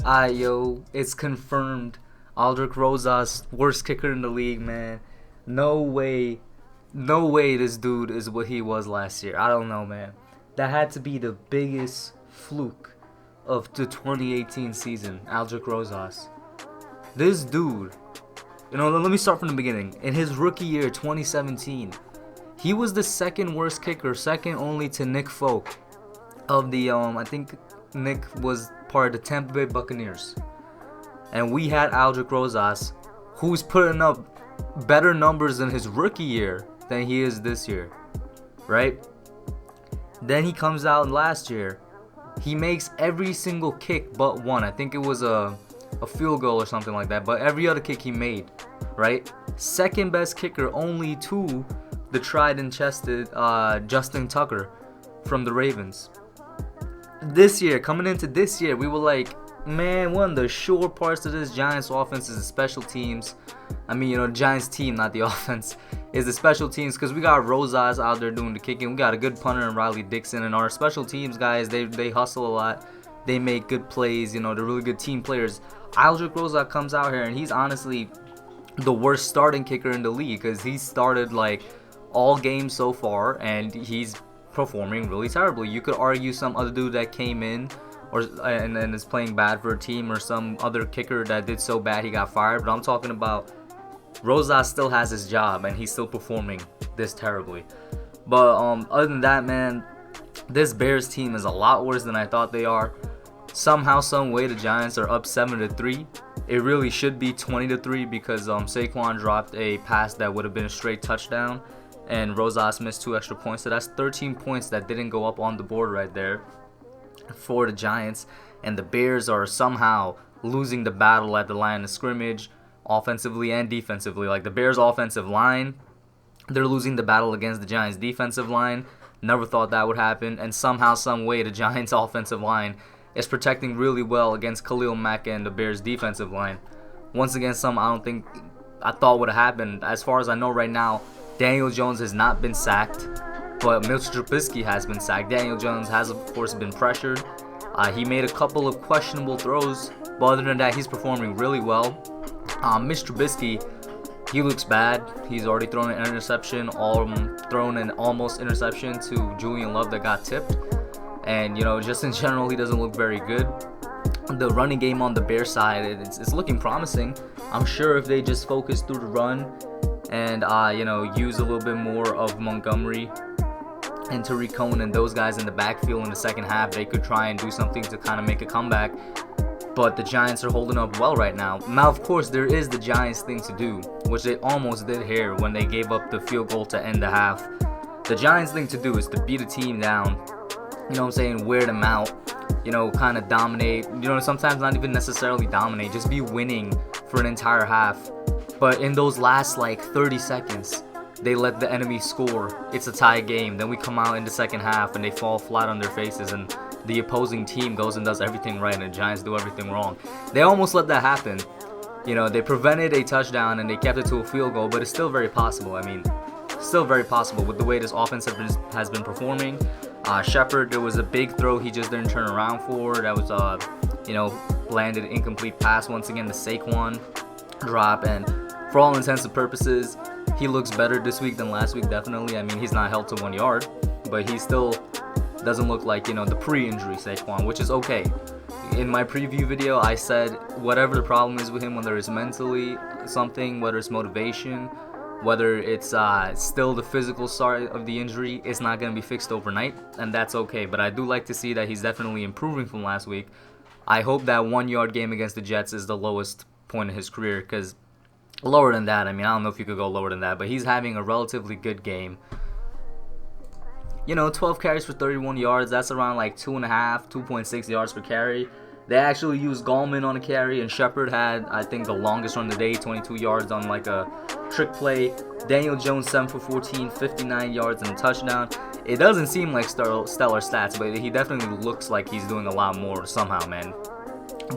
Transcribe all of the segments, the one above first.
Yo, it's confirmed. Aldrich Rosas, worst kicker in the league, man. No way. No way this dude is what he was last year. I don't know, man. That had to be the biggest fluke of the 2018 season, Aldrich Rosas. This dude, let me start from the beginning. In his rookie year, 2017, he was the second worst kicker, second only to Nick Folk of the, I think Nick was part of the Tampa Bay Buccaneers. And we had Aldrich Rosas, who's putting up better numbers in his rookie year than he is this year, right? Then he comes out last year. He makes every single kick but one. I think it was a field goal or something like that. But every other kick he made, right? Second best kicker only to the tried and tested Justin Tucker from the Ravens. This year, coming into this year, we were like, man, one of the sure parts of this Giants offense is the special teams. I mean, Giants team, not the offense, is the special teams, because we got Rosas out there doing the kicking. We got a good punter in Riley Dixon, and our special teams guys, they hustle a lot. They make good plays. They're really good team players. Aldrich Rosas comes out here, and he's honestly the worst starting kicker in the league, because he started like all games so far, and he's performing really terribly. You could argue some other dude that came in and is playing bad for a team, or some other kicker that did so bad he got fired, but I'm talking about Rosas still has his job and he's still performing this terribly. But other than that, man, this Bears team is a lot worse than I thought they are. Somehow, some way, the Giants are up 7-3. It really should be 20-3 because Saquon dropped a pass that would have been a straight touchdown, and Rosas missed 2 extra points. So that's 13 points that didn't go up on the board right there for the Giants. And the Bears are somehow losing the battle at the line of scrimmage, offensively and defensively. Like the Bears' offensive line, they're losing the battle against the Giants' defensive line. Never thought that would happen. And somehow, some way, the Giants' offensive line is protecting really well against Khalil Mack and the Bears' defensive line. Once again, I thought would have happened. As far as I know right now, Daniel Jones has not been sacked, but Mitch Trubisky has been sacked. Daniel Jones has, of course, been pressured. He made a couple of questionable throws, but other than that, he's performing really well. Mitch Trubisky, he looks bad. He's already thrown an interception, thrown an almost interception to Julian Love that got tipped. And, just in general, he doesn't look very good. The running game on the Bears side, it's looking promising. I'm sure if they just focus through the run and, use a little bit more of Montgomery and Tariq Cohen and those guys in the backfield in the second half, they could try and do something to kind of make a comeback. But the Giants are holding up well right now. Now, of course, there is the Giants thing to do, which they almost did here when they gave up the field goal to end the half. The Giants thing to do is to beat a team down, wear them out, kind of dominate, sometimes not even necessarily dominate, just be winning for an entire half. But in those last 30 seconds, they let the enemy score. It's a tie game. Then we come out in the second half and they fall flat on their faces, and the opposing team goes and does everything right and the Giants do everything wrong. They almost let that happen. They prevented a touchdown and they kept it to a field goal, but it's still very possible. Still very possible with the way this offense has been performing. Shepard, there was a big throw he just didn't turn around for. That was, landed incomplete pass once again to Saquon drop. And for all intents and purposes, he looks better this week than last week, definitely. He's not held to 1 yard, but he still doesn't look like, the pre-injury Saquon, which is okay. In my preview video, I said whatever the problem is with him, whether it's mentally something, whether it's motivation, whether it's still the physical side of the injury, it's not going to be fixed overnight, and that's okay. But I do like to see that he's definitely improving from last week. I hope that 1 yard game against the Jets is the lowest point in his career, because lower than that, I don't know if you could go lower than that, but he's having a relatively good game. 12 carries for 31 yards, that's around 2.6 yards per carry. They actually used Gallman on a carry, and Shepard had, I think, the longest run of the day, 22 yards on a trick play. Daniel Jones, 7 for 14, 59 yards and a touchdown. It doesn't seem like stellar stats, but he definitely looks like he's doing a lot more somehow, man.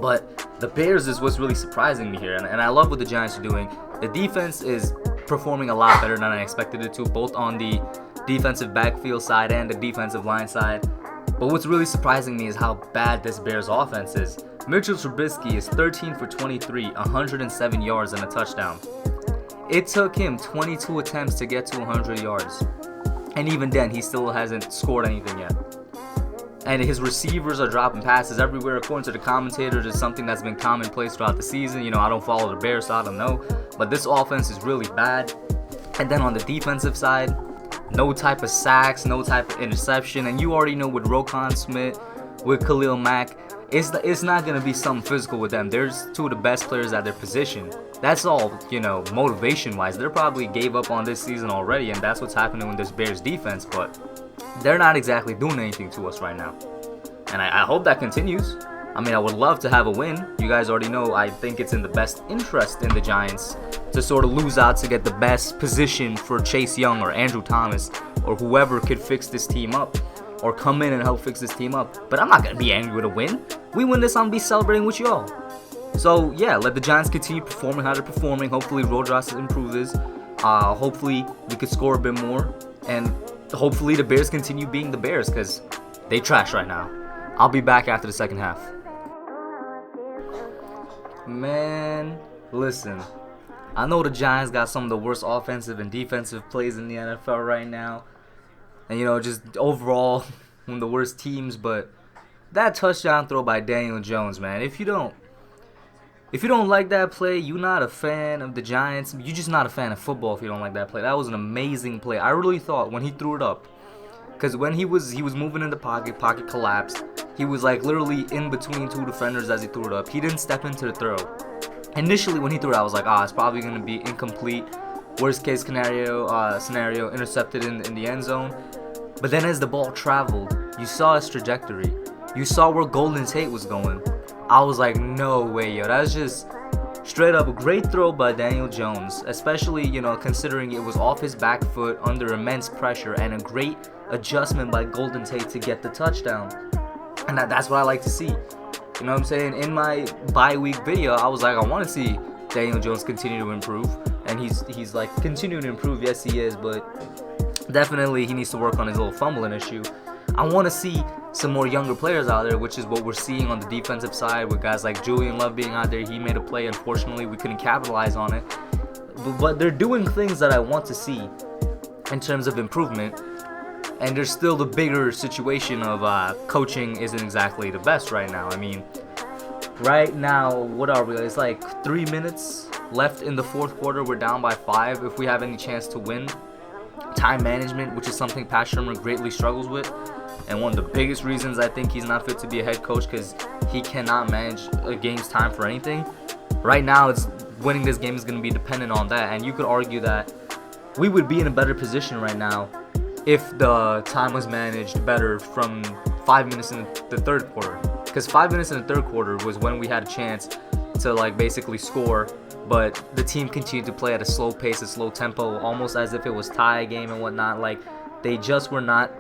But the Bears is what's really surprising me here, and I love what the Giants are doing. The defense is performing a lot better than I expected it to, both on the defensive backfield side and the defensive line side. But what's really surprising me is how bad this Bears offense is. Mitchell Trubisky is 13 for 23, 107 yards and a touchdown. It took him 22 attempts to get to 100 yards. And even then, he still hasn't scored anything yet. And his receivers are dropping passes everywhere. According to the commentators, it's something that's been commonplace throughout the season. I don't follow the Bears, so I don't know. But this offense is really bad. And then on the defensive side, no type of sacks, no type of interception. And you already know with Roquan Smith, with Khalil Mack, it's not going to be something physical with them. There's two of the best players at their position. That's all, motivation-wise. They probably gave up on this season already, and that's what's happening with this Bears defense. But they're not exactly doing anything to us right now. And I hope that continues. I would love to have a win. You guys already know I think it's in the best interest in the Giants to sort of lose out to get the best position for Chase Young or Andrew Thomas or whoever could fix this team up or come in and help fix this team up. But I'm not going to be angry with a win. We win this, I'm going to be celebrating with y'all. So, yeah, let the Giants continue performing how they're performing. Hopefully, Rodgers improves. Hopefully, we could score a bit more. And hopefully, the Bears continue being the Bears because they trash right now. I'll be back after the second half. Man, listen. I know the Giants got some of the worst offensive and defensive plays in the NFL right now. And, just overall, one of the worst teams. But that touchdown throw by Daniel Jones, man. If you don't like that play, you're not a fan of the Giants. You're just not a fan of football if you don't like that play. That was an amazing play. I really thought when he threw it up, because when he was moving in the pocket collapsed. He was like literally in between two defenders as he threw it up. He didn't step into the throw. Initially when he threw it, I was like, it's probably going to be incomplete. Worst case scenario, intercepted in the end zone. But then as the ball traveled, you saw its trajectory. You saw where Golden Tate was going. I was like, no way, yo. That's just straight up a great throw by Daniel Jones. Especially, considering it was off his back foot under immense pressure and a great adjustment by Golden Tate to get the touchdown. And that's what I like to see. You know what I'm saying? In my bye-week video, I was like, I want to see Daniel Jones continue to improve. And he's like continuing to improve. Yes, he is. But definitely he needs to work on his little fumbling issue. I want to see some more younger players out there, which is what we're seeing on the defensive side with guys like Julian Love being out there. He made a play. Unfortunately, we couldn't capitalize on it. But they're doing things that I want to see in terms of improvement. And there's still the bigger situation of coaching isn't exactly the best right now. Right now, what are we? It's like 3 minutes left in the fourth quarter. We're down by 5 if we have any chance to win. Time management, which is something Pat Shurmur greatly struggles with. And one of the biggest reasons I think he's not fit to be a head coach because he cannot manage a game's time for anything. Right now, winning this game is going to be dependent on that. And you could argue that we would be in a better position right now if the time was managed better from 5 minutes in the third quarter. Because 5 minutes in the third quarter was when we had a chance to basically score, but the team continued to play at a slow pace, a slow tempo, almost as if it was tie game and whatnot. They just were not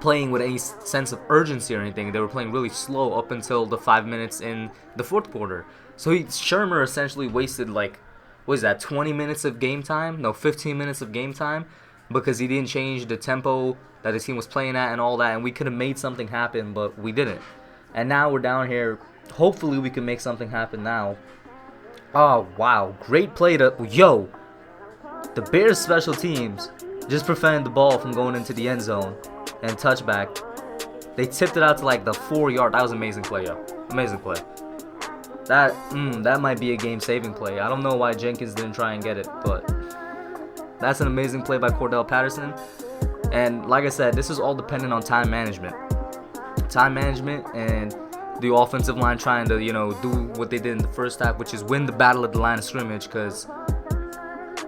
playing with any sense of urgency or anything. They were playing really slow up until the 5 minutes in the fourth quarter. So Shurmur essentially wasted 20 minutes of game time? No, 15 minutes of game time. Because he didn't change the tempo that his team was playing at and all that. And we could have made something happen, but we didn't. And now we're down here. Hopefully we can make something happen now. Oh, wow. Great play the Bears special teams just prevented the ball from going into the end zone and touchback. They tipped it out to the 4 yard. That was an amazing play, yo. Amazing play. That might be a game-saving play. I don't know why Jenkins didn't try and get it, but that's an amazing play by Cordell Patterson. And like I said, this is all dependent on time management. Time management and the offensive line trying to, do what they did in the first half, which is win the battle at the line of scrimmage, because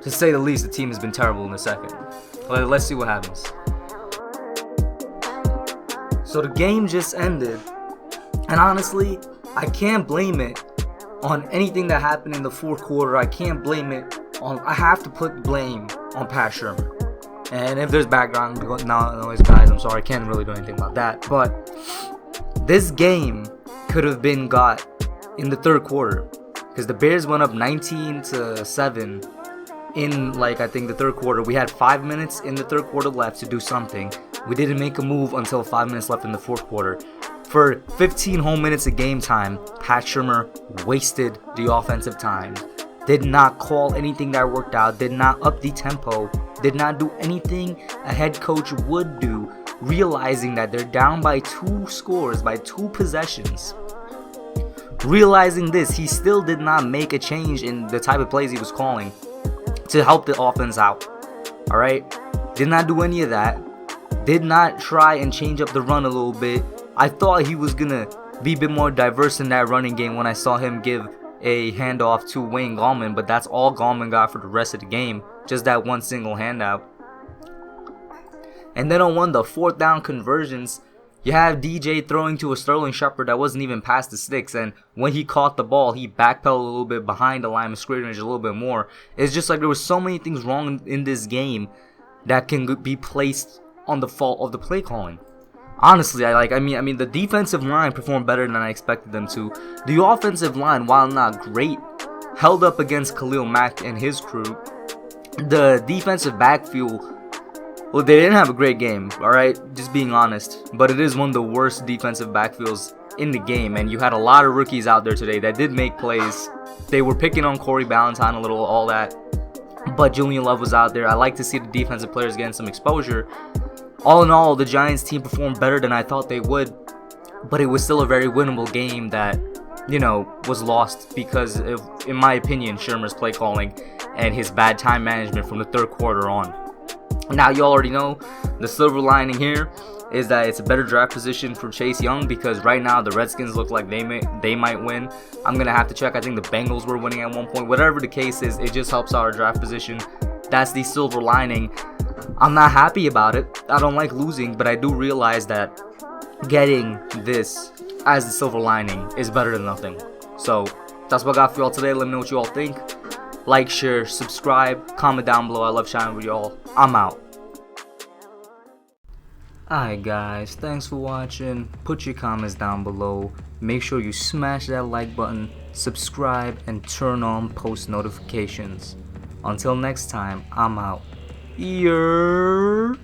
to say the least, the team has been terrible in the second. Let's see what happens. So the game just ended. And honestly, I can't blame it on anything that happened in the fourth quarter. I can't blame it I have to put blame on Pat Shurmur. And if there's background noise, guys, I'm sorry, I can't really do anything about that. But this game could have been got in the third quarter because the Bears went up 19-7 in I think the third quarter. We had 5 minutes in the third quarter left to do something. We didn't make a move until 5 minutes left in the fourth quarter. For 15 whole minutes of game time, Pat Shurmur wasted the offensive time. Did not call anything that worked out, did not up the tempo, did not do anything a head coach would do, realizing that they're down by 2 scores, by 2 possessions. Realizing this, he still did not make a change in the type of plays he was calling to help the offense out. Alright? Did not do any of that. Did not try and change up the run a little bit. I thought he was gonna be a bit more diverse in that running game when I saw him give a handoff to Wayne Gallman, but that's all Gallman got for the rest of the game. Just that one single handout. And then on one of the 4th down conversions, you have DJ throwing to a Sterling Shepard that wasn't even past the sticks, and when he caught the ball, he backpedaled a little bit behind the line of scrimmage a little bit more. It's just like there was so many things wrong in this game that can be placed on the fault of the play calling. Honestly, I mean, the defensive line performed better than I expected them to. The offensive line, while not great, held up against Khalil Mack and his crew. The defensive backfield, well, they didn't have a great game, alright? Just being honest. But it is one of the worst defensive backfields in the game, and you had a lot of rookies out there today that did make plays. They were picking on Corey Ballantyne a little, all that. But Julian Love was out there. I like to see the defensive players getting some exposure. All in all, the Giants team performed better than I thought they would, but it was still a very winnable game that, you know, was lost because of, in my opinion, Shurmur's play calling and his bad time management from the 3rd quarter on. Now, you already know the silver lining here is that it's a better draft position for Chase Young because right now the Redskins look like they might win. I'm going to have to check. I think the Bengals were winning at one point. Whatever the case is, it just helps our draft position. That's the silver lining. I'm not happy about it. I don't like losing, but I do realize that getting this as the silver lining is better than nothing. So that's what I got for y'all today. Let me know what you all think. Like, share, subscribe, comment down below. I love chatting with y'all. I'm out. Alright guys, thanks for watching. Put your comments down below. Make sure you smash that like button, subscribe, and turn on post notifications. Until next time, I'm out. Yeah.